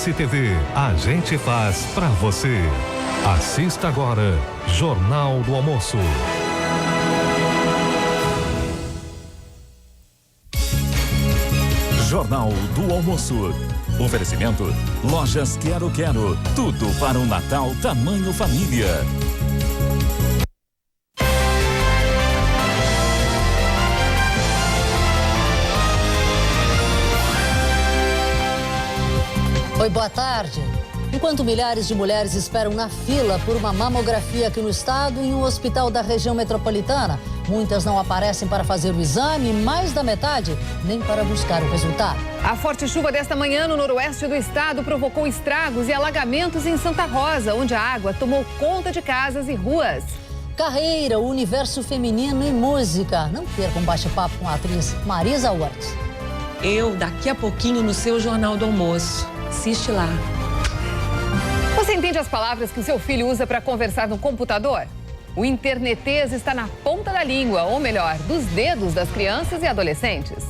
RCC TV, a gente faz pra você. Assista agora, Jornal do Almoço. Jornal do Almoço. Oferecimento, Lojas Quero Quero. Tudo para um Natal tamanho família. Oi, boa tarde. Enquanto milhares de mulheres esperam na fila por uma mamografia aqui no estado e em um hospital da região metropolitana, muitas não aparecem para fazer o exame, mais da metade nem para buscar o resultado. A forte chuva desta manhã no noroeste do estado provocou estragos e alagamentos em Santa Rosa, onde a água tomou conta de casas e ruas. Carreira, o universo feminino e música. Não perca um bate-papo com a atriz Marisa Hort. Eu, daqui a pouquinho, no seu Jornal do Almoço. Assiste lá. Você entende as palavras que o seu filho usa para conversar no computador? O internetês está na ponta da língua, ou melhor, dos dedos das crianças e adolescentes.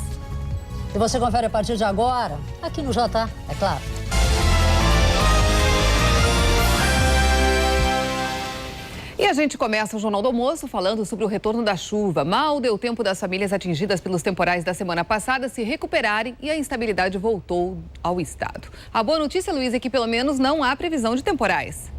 E você confere a partir de agora, aqui no Jota, é claro. E a gente começa o Jornal do Almoço falando sobre o retorno da chuva. Mal deu tempo das famílias atingidas pelos temporais da semana passada se recuperarem e a instabilidade voltou ao estado. A boa notícia, Luísa, é que pelo menos não há previsão de temporais.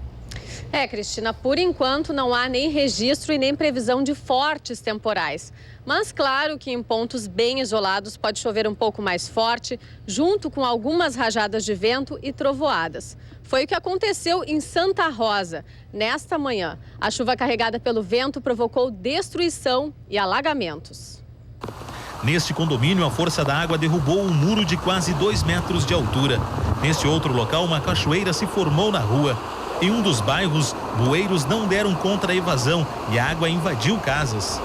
Cristina, por enquanto não há nem registro e nem previsão de fortes temporais. Mas claro que em pontos bem isolados pode chover um pouco mais forte, junto com algumas rajadas de vento e trovoadas. Foi o que aconteceu em Santa Rosa. Nesta manhã, a chuva carregada pelo vento provocou destruição e alagamentos. Neste condomínio, a força da água derrubou um muro de quase 2 metros de altura. Neste outro local, uma cachoeira se formou na rua. Em um dos bairros, bueiros não deram contra a evasão e a água invadiu casas.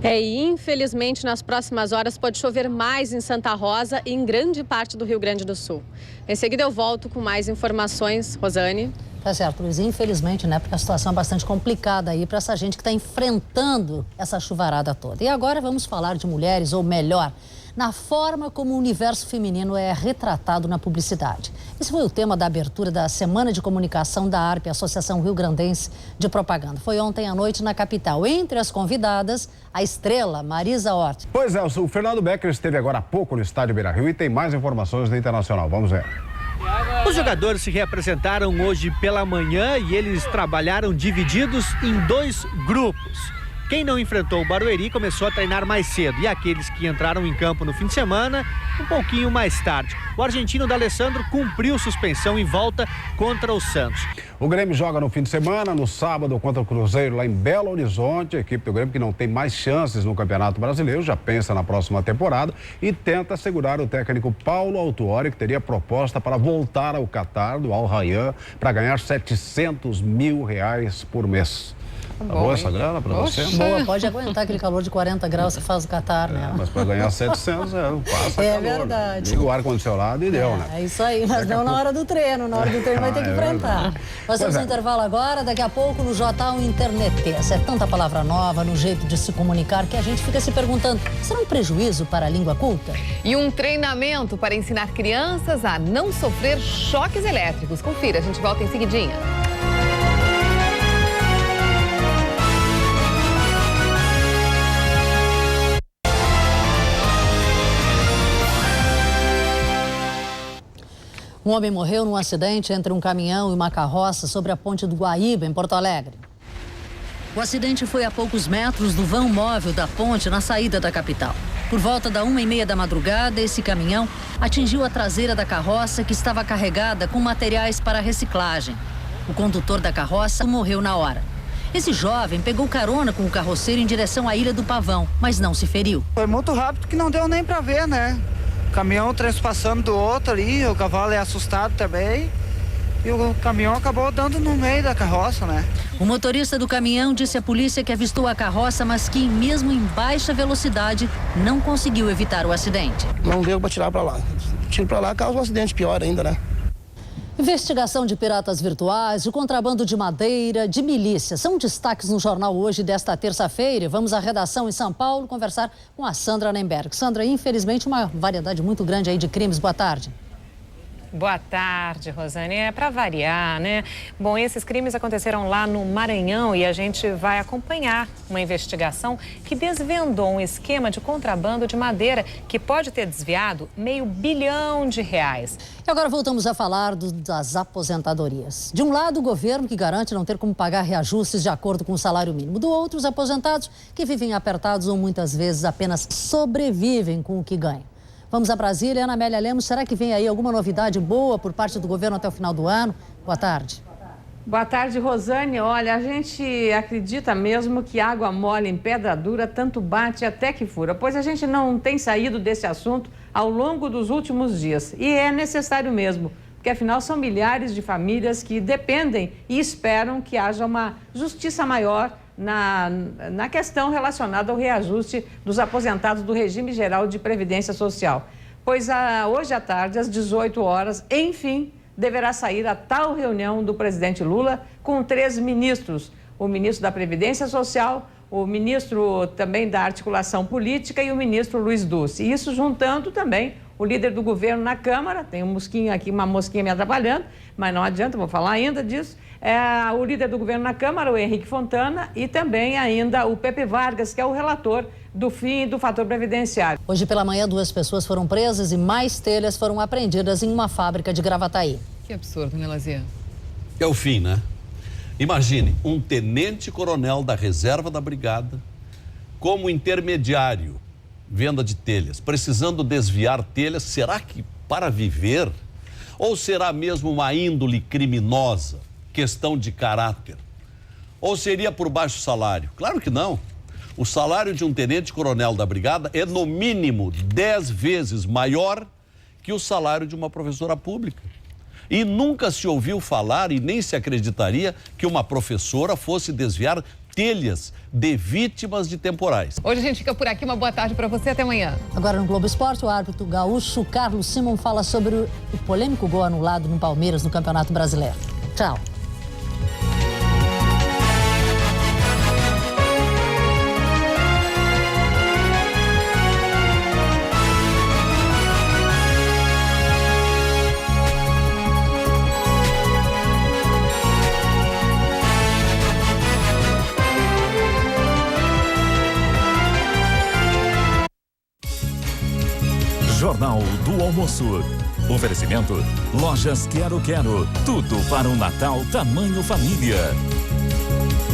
E infelizmente nas próximas horas pode chover mais em Santa Rosa e em grande parte do Rio Grande do Sul. Em seguida eu volto com mais informações, Rosane. Tá certo, Luiz. Infelizmente, né? Porque a situação é bastante complicada aí para essa gente que está enfrentando essa chuvarada toda. E agora vamos falar de mulheres, ou melhor, na forma como o universo feminino é retratado na publicidade. Esse foi o tema da abertura da Semana de Comunicação da ARP, Associação Rio Grandense de Propaganda. Foi ontem à noite na capital. Entre as convidadas, a estrela Marisa Hort. Pois é, o Fernando Becker esteve agora há pouco no estádio Beira-Rio e tem mais informações do Internacional. Vamos ver. Os jogadores se reapresentaram hoje pela manhã e eles trabalharam divididos em 2 grupos. Quem não enfrentou o Barueri começou a treinar mais cedo e aqueles que entraram em campo no fim de semana, um pouquinho mais tarde. O argentino D'Alessandro cumpriu suspensão e volta contra o Santos. O Grêmio joga no fim de semana, no sábado, contra o Cruzeiro lá em Belo Horizonte. A equipe do Grêmio, que não tem mais chances no Campeonato Brasileiro, já pensa na próxima temporada e tenta segurar o técnico Paulo Autuori, que teria proposta para voltar ao Catar, do Al Rayyan, para ganhar R$700 mil por mês. Tá boa essa grana pra você? Boa, pode aguentar aquele calor de 40 graus que faz o Catar, né? Mas para ganhar 700, passa É calor, verdade. Né? Liga o ar-condicionado e deu, né? É isso aí, mas não na hora do treino. Na hora do treino vai ter que enfrentar. Nós temos um intervalo agora, daqui a pouco no Jota, o internetês. É tanta palavra nova no jeito de se comunicar que a gente fica se perguntando, será um prejuízo para a língua culta? E um treinamento para ensinar crianças a não sofrer choques elétricos. Confira, a gente volta em seguidinha. Um homem morreu num acidente entre um caminhão e uma carroça sobre a ponte do Guaíba, em Porto Alegre. O acidente foi a poucos metros do vão móvel da ponte na saída da capital. Por volta da 1h30 da madrugada, esse caminhão atingiu a traseira da carroça que estava carregada com materiais para reciclagem. O condutor da carroça morreu na hora. Esse jovem pegou carona com o carroceiro em direção à Ilha do Pavão, mas não se feriu. Foi muito rápido que não deu nem para ver, né? O caminhão transpassando do outro ali, o cavalo é assustado também. E o caminhão acabou dando no meio da carroça, né? O motorista do caminhão disse à polícia que avistou a carroça, mas que mesmo em baixa velocidade não conseguiu evitar o acidente. Não deu para tirar para lá. Tiro para lá causa um acidente pior ainda, né? Investigação de piratas virtuais, de contrabando de madeira, de milícia. São destaques no jornal hoje desta terça-feira. Vamos à redação em São Paulo conversar com a Sandra Nemberg. Sandra, infelizmente uma variedade muito grande aí de crimes. Boa tarde. Boa tarde, Rosane. É para variar, né? Bom, esses crimes aconteceram lá no Maranhão e a gente vai acompanhar uma investigação que desvendou um esquema de contrabando de madeira que pode ter desviado R$500 bilhão. E agora voltamos a falar das aposentadorias. De um lado, o governo que garante não ter como pagar reajustes de acordo com o salário mínimo. Do outro, os aposentados que vivem apertados ou muitas vezes apenas sobrevivem com o que ganham. Vamos a Brasília. Ana Amélia Lemos, será que vem aí alguma novidade boa por parte do governo até o final do ano? Boa tarde. Boa tarde, Rosane. Olha, a gente acredita mesmo que água mole em pedra dura tanto bate até que fura, pois a gente não tem saído desse assunto ao longo dos últimos dias. E é necessário mesmo, porque afinal são milhares de famílias que dependem e esperam que haja uma justiça maior na questão relacionada ao reajuste dos aposentados do Regime Geral de Previdência Social. Pois hoje à tarde, às 18 horas, enfim, deverá sair a tal reunião do presidente Lula com 3 ministros. O ministro da Previdência Social, o ministro também da Articulação Política e o ministro Luiz Dulce. E isso juntando também o líder do governo na Câmara, tem um mosquinho aqui, uma mosquinha me atrapalhando, mas não adianta, vou falar ainda disso. O líder do governo na Câmara, o Henrique Fontana, e também ainda o Pepe Vargas, que é o relator do fim do fator previdenciário. Hoje pela manhã, 2 pessoas foram presas e mais telhas foram apreendidas em uma fábrica de Gravataí. Que absurdo, né, Lazia? É o fim, né? Imagine, um tenente-coronel da reserva da brigada como intermediário, venda de telhas, precisando desviar telhas, será que para viver? Ou será mesmo uma índole criminosa, questão de caráter? Ou seria por baixo salário? Claro que não. O salário de um tenente-coronel da brigada é no mínimo 10 vezes maior que o salário de uma professora pública. E nunca se ouviu falar e nem se acreditaria que uma professora fosse desviar telhas de vítimas de temporais. Hoje a gente fica por aqui, uma boa tarde para você, até amanhã. Agora no Globo Esporte, o árbitro gaúcho Carlos Simon fala sobre o polêmico gol anulado no Palmeiras no Campeonato Brasileiro. Tchau. Jornal do Almoço. Oferecimento: Lojas Quero Quero. Tudo para um Natal tamanho família.